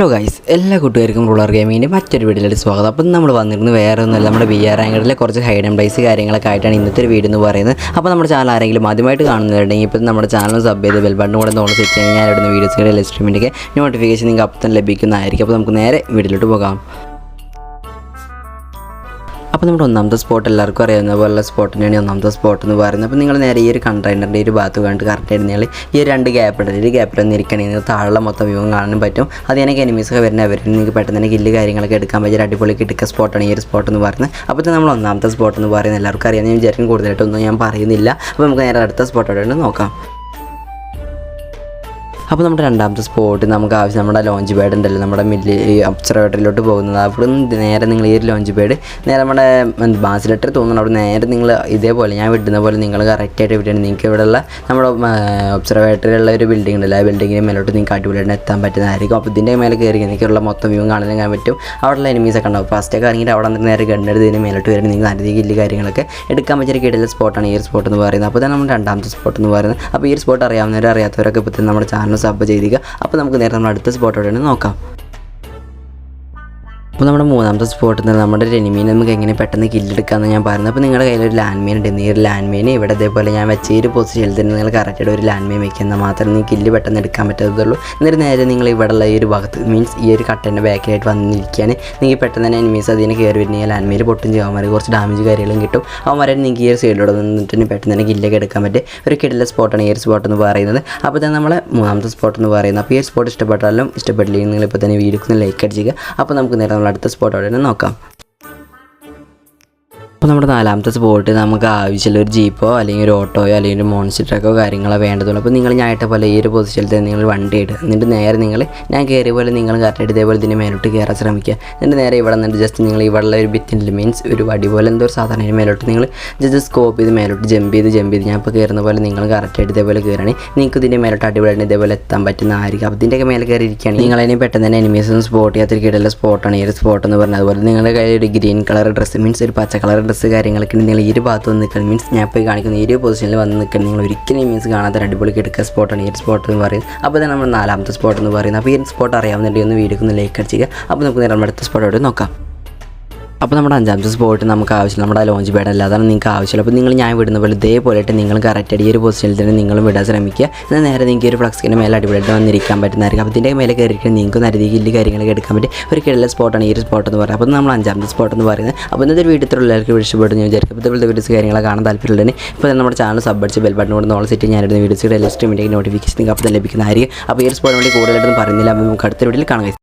Hello guys, എല്ലാ കൂട്ടുകാർക്കും ruler ഗെയിമിൻ്റെ മറ്റൊരു വീഡിയോയിലേക്ക് സ്വാഗതം. അപ്പം നമ്മൾ വന്നിരുന്നത് വേറെ ഒന്നുമല്ല, നമ്മുടെ VR ആംഗിളിലെ കുറച്ച് ഹൈഡ് ആൻഡ് പ്ലേസ് കാര്യങ്ങളൊക്കെ ആയിട്ടാണ് ഇന്നത്തെ ഒരു വീഡിയോ എന്ന് പറയുന്നത്. അപ്പോൾ നമ്മുടെ ചാനൽ ആരെങ്കിലും ആദ്യമായിട്ട് കാണുന്നുണ്ടെങ്കിൽ ഇപ്പോൾ നമ്മുടെ ചാനൽ സബ് ചെയ്ത് ബെൽ ബട്ടൺ കൂടെ ഒന്ന് സെറ്റ് ചെയ്യാൻ ഞാൻ ഇടുന്ന വീഡിയോസുകളുടെ ലൈവ് സ്ട്രീമിൻ്റെ നോട്ടിഫിക്കേഷൻ നിങ്ങൾക്ക് അപ്പം തന്നെ ലഭിക്കുന്നതായിരിക്കും. അപ്പോൾ നമുക്ക് നേരെ വീഡിയോയിലോട്ട് പോകാം. അപ്പോൾ നമ്മുടെ ഒന്നാമത്തെ സ്പോട്ട് എല്ലാവർക്കും അറിയാവുന്ന പോലുള്ള സ്പോട്ട് തന്നെയാണ് ഒന്നാമത്തെ സ്പോട്ട് എന്ന് പറയുന്നത്. അപ്പോൾ നിങ്ങൾ നേരെ ഈ ഒരു കണ്ടെയ്നറിൻ്റെ ഒരു ഭാഗത്ത് കണ്ടിട്ട് കറക്റ്റ് ആയിരുന്നെങ്കിൽ ഈ രണ്ട് ഗ്യാപ്പുണ്ട്, ഒരു ഗ്യാപ്പിൽ ഒന്ന് ഇരിക്കണമെങ്കിൽ താഴെ മൊത്തം വ്യൂ കാണാനും പറ്റും. അതിനൊക്കെ എനിമീസൊക്കെ വരുന്ന അവരിൽ നിങ്ങൾക്ക് പെട്ടെന്ന് തന്നെ കില്ല് കാര്യങ്ങളൊക്കെ എടുക്കാൻ പറ്റിയ അടിപൊളി കിട്ടുക സ്പോട്ടാണ് ഈ ഒരു സ്പോട്ട് എന്ന് പറയുന്നത്. അപ്പോൾ നമ്മൾ ഒന്നാമത്തെ സ്പോട്ട് എന്ന് പറയുന്നത് എല്ലാവർക്കും അറിയാം, ഞാൻ വിചാരിക്കും കൂടുതലായിട്ടൊന്നും ഞാൻ പറയുന്നില്ല. അപ്പോൾ നമുക്ക് നേരെ അടുത്ത സ്പോട്ടോടെ നോക്കാം. അപ്പോൾ നമ്മുടെ രണ്ടാമത്തെ സ്പോട്ട് നമുക്ക് ആവശ്യം നമ്മുടെ ലോഞ്ച് പാഡ് ഉണ്ടല്ലോ, നമ്മുടെ ഒബ്സർവേറ്ററിലോട്ട് പോകുന്നത്. അവിടെ നിന്ന് നേരെ നിങ്ങൾ ഈ ഒരു ലോഞ്ച് പാഡ് നേരെ നമ്മുടെ ബാസിലെറ്റർ തോന്നുന്നു, അവിടെ നേരെ നിങ്ങൾ ഇതേപോലെ ഞാൻ വിടുന്ന പോലെ നിങ്ങൾ കറക്റ്റായിട്ട് വിടുകയാണ്. നിങ്ങൾക്ക് ഇവിടെയുള്ള നമ്മുടെ ഒബ്സർവേറ്ററിലുള്ള ഒരു ബിൽഡിംഗ് ഉണ്ടല്ലോ, ആ ബിൽഡിങ്ങിന് മേലോട്ട് നിങ്ങൾക്ക് അടിപൊളിയായിട്ട് എത്താൻ പറ്റുന്നതായിരിക്കും. അപ്പോൾ ഇതിൻ്റെ മേലെ കയറി എനിക്കുള്ള മൊത്തം വ്യൂ കാണാൻ പറ്റും. അവിടെയുള്ള എനിമീസൊക്കെ ഉണ്ടാവും. ഫസ്റ്റൊക്കെ ഇറങ്ങിയിട്ട് അവിടെ നിന്ന് നേരെ ഗണ്ണെടുത്ത് ഇതിന് മേലോട്ട് വരും. നിങ്ങൾ നല്ല കില്ല് കാര്യങ്ങളൊക്കെ എടുക്കാൻ പറ്റിയ കിടല സ്പോട്ടാണ് ഈ ഒരു സ്പോട്ട് എന്ന് പറയുന്നത്. അപ്പോൾ തന്നെ നമ്മുടെ രണ്ടാമത്തെ സ്പോട്ട് എന്ന് പറയുന്നത്. അപ്പോൾ ഈ ഒരു സ്പോട്ട് അറിയാവുന്നവരും അറിയാത്തവരൊക്കെ ഇപ്പോൾ നമ്മുടെ ചാനൽ സബ് ചെയ്തിരിക്കുക. അപ്പോൾ നമുക്ക് നേരെ നമ്മൾ അടുത്ത സ്പോട്ടോടെ നോക്കാം. അപ്പോൾ നമ്മുടെ മൂന്നാമത്തെ സ്പോട്ടിൽ നിന്ന് നമ്മുടെ ഒരു എനിമീനെ നമുക്ക് എങ്ങനെ പെട്ടെന്ന് കില്ലെടുക്കാമെന്ന് ഞാൻ പറയുന്നത്. അപ്പോൾ നിങ്ങളുടെ കയ്യിൽ ഒരു ലാൻഡ് മീൻ ഉണ്ട്. ഈ ഒരു ലാൻഡ് മീൻ ഇവിടെ ഇതേപോലെ ഞാൻ വെച്ച ഈ ഒരു പൊസിഷനിൽ തന്നെ നിങ്ങൾ കറക്റ്റായിട്ട് ഒരു ലാൻഡ് മീൻ വെക്കുന്ന മാത്രമേ നിങ്ങൾക്ക് കില്ല് പെട്ടെന്ന് എടുക്കാൻ പറ്റത്തുള്ളൂ. എന്നിട്ട് നേരെ നിങ്ങൾ ഇവിടെയുള്ള ഈ ഒരു ഭാഗത്ത് മീൻസ് ഈ ഒരു കട്ടൻ്റെ ബാക്കിലായിട്ട് വന്നിരിക്കുകയാണ്. നിങ്ങൾക്ക് പെട്ടെന്ന് തന്നെ എനിമീസ് അതിന് കയറി വരുന്നെങ്കിൽ ലാൻഡ് മീൻ പൊട്ടും ചെയ്യും. അവന്മാർ കുറച്ച് ഡാമേജ് കാര്യങ്ങളും കിട്ടും. അവന്മാരെ നിങ്ങൾക്ക് ഈ ഒരു സൈഡിലൂടെ നിന്നിട്ട് പെട്ടെന്ന് തന്നെ കില്ലൊക്കെ എടുക്കാൻ പറ്റും. ഒരു കിടില സ്പോട്ടാണ് ഈ ഒരു സ്പോട്ട് എന്ന് പറയുന്നത്. അപ്പോൾ തന്നെ നമ്മളെ മൂന്നാമത്തെ സ്പോട്ട് എന്ന് പറയുന്നത്. അപ്പോൾ ഈ ഒരു സ്പോട്ട് ഇഷ്ടപ്പെട്ടാലും ഇഷ്ടപ്പെട്ടില്ലെങ്കിൽ നിങ്ങൾ ഇപ്പോൾ തന്നെ വീഡിയോക്ക് ലൈക്ക് അടിക്കുക. അപ്പോൾ നമുക്ക് നേരെ നമ്മൾ അടുത്ത സ്പോട്ടോടെ നോക്കാം. അപ്പോൾ നമ്മുടെ നാലാമത്തെ സ്പോട്ട് നമുക്ക് ആവശ്യമുള്ള ഒരു ജീപ്പോ അല്ലെങ്കിൽ ഒരു ഓട്ടോയോ അല്ലെങ്കിൽ ഒരു മോൺസ്റ്റർ ട്രക്കോ കാര്യങ്ങളോ വേണ്ടതുള്ളൂ. അപ്പോൾ നിങ്ങൾ ഞാനിട്ട പോലെ ഈ ഒരു പൊസിഷനിൽ തന്നെ നിങ്ങൾ വണ്ടി ഇടുക. എന്നിട്ട് നേരെ നിങ്ങൾ ഞാൻ കയറിയ പോലെ നിങ്ങൾ കറക്റ്റായിട്ട് ഇതേപോലെ ഇതിന് മേലോട്ട് കയറാൻ ശ്രമിക്കുക. എന്നിട്ട് നേരെ ഇവിടെ നിന്നിട്ട് ജസ്റ്റ് നിങ്ങൾ ഇവിടെയുള്ള ഒരു ഭിത്തിൻ്റെ മീൻസ് ഒരു വടി പോലെ എന്തോ ഒരു സാധാരണ മേലോട്ട് നിങ്ങൾ ജസ്റ്റ് സ്കോപ്പ് ചെയ്ത് മേലോട്ട് ജമ്പ് ചെയ്ത് ഞാൻ ഇപ്പോൾ കയറുന്ന പോലെ നിങ്ങൾ കറക്റ്റായിട്ട് ഇതേപോലെ കയറുകയാണെങ്കിൽ നിങ്ങൾക്ക് ഇതിൻ്റെ മേലോട്ട് അടിപൊളിയായിട്ട് ഇതേപോലെ എത്താൻ പറ്റുന്നതായിരിക്കും. അപ്പോൾ ഇതിൻ്റെയൊക്കെ മേലെ കയറിയിരിക്കുകയാണെങ്കിൽ നിങ്ങളതിനെ പെട്ടെന്ന് തന്നെ എനിമീസൊന്നും സ്പോട്ട് ചെയ്യാത്തൊരു കിടലുള്ള സ്പോട്ടാണ് ഈ ഒരു സ്പോട്ട് എന്ന് പറഞ്ഞത്. അതുപോലെ നിങ്ങളുടെ കയ്യിൽ ഒരു ഗ്രീൻ കളർ ഡ്രസ്സ് മീൻസ് ഒരു പച്ച കളർ ഡ്രസ്സ് കാര്യങ്ങളൊക്കെ നിങ്ങൾ ഈ ഒരു ഭാഗത്ത് വന്ന് നിൽക്കണം. മീൻസ് ഞാൻ പോയി കാണിക്കുന്ന ഈ ഒരു പൊസിഷനിൽ വന്ന് നിൽക്കണം. നിങ്ങൾ ഒരിക്കലും മീൻസ് കാണാത്ത അടിപൊളി എടുക്കുക സ്പോട്ടാണ് ഈ ഒരു സ്പോട്ട് എന്ന് പറയുന്നത്. അപ്പോൾ തന്നെ നമ്മൾ നാലാമത്തെ സ്പോട്ട് എന്ന് പറയുന്നത്. അപ്പോൾ ഈ ഒരു സ്പോട്ട് അറിയാവുന്നുണ്ടെങ്കിൽ ഒന്ന് വീഡിയോക്ക് ഒന്ന് ലൈക്ക് അടിക്കുക. അപ്പോൾ നമുക്ക് നേരെ അടുത്ത സ്പോട്ടോട് നോക്കാം. അപ്പോൾ നമ്മുടെ അഞ്ചാമത്തെ സ്പോട്ട് നമുക്ക് ആവശ്യമില്ല, നമ്മുടെ ലോഞ്ച് പാഡ് അല്ല, അതാണ് നിങ്ങൾക്ക് ആവശ്യമില്ല. അപ്പോൾ നിങ്ങൾ ഞാൻ വിടുന്ന പോലെ ഇതേപോലെയായിട്ട് നിങ്ങൾ കറക്റ്റായിട്ട് ഈ ഒരു പൊസിഷനിൽ തന്നെ നിങ്ങളും വിടാൻ ശ്രമിക്കുക. എന്നാൽ നേരെ നിങ്ങൾക്ക് ഒരു ഫ്ലക്സിൻ്റെ മേലെ അടിപൊളിയായിട്ട് വന്നിരിക്കാൻ പറ്റുന്നതായിരിക്കും. അപ്പോൾ ഇതിൻ്റെ മേലെ കയറിയിട്ട് നിങ്ങൾക്ക് നരുതി കില്ല് കാര്യങ്ങളൊക്കെ എടുക്കാൻ പറ്റും. ഒരു കിടല സ്പോട്ടാണ് ഈ ഒരു സ്പോട്ട് എന്ന് പറയുന്നത്. അപ്പോൾ നമ്മൾ അഞ്ചാമത്തെ സ്പോട്ട് എന്ന് പറയുന്നത്. അപ്പോൾ ഇന്നത്തെ ഒരു വീഡിയോ എല്ലാവർക്കും ഇഷ്ടപ്പെട്ടു ഞാൻ വിചാരിക്കും. അപ്പോൾ ഇതുപോലത്തെ വീഡിയോസ് കാര്യങ്ങളൊക്കെ കാണാൻ താല്പര്യമുണ്ടെങ്കിൽ ഇപ്പോൾ നമ്മുടെ ചാനൽ സബ് അടിച്ച് ബെൽ ബട്ടൺ കൂടെ നോളെ സെറ്റ് ഞാനിടുന്ന വീഡിയോസുകളുടെ എല്ലാ സ്ട്രീമിൻ്റെ നോട്ടിഫിക്കേഷൻ നിങ്ങൾക്ക് അപ്പോൾ ലഭിക്കുന്നതായിരിക്കും. അപ്പോൾ ഈ ഒരു സ്പോട്ട് വേണ്ടി കൂടുതലായിട്ടൊന്നും പറയുന്നില്ല. അപ്പോൾ നമുക്ക് അടുത്ത വീഡിയോയിൽ കാണാം.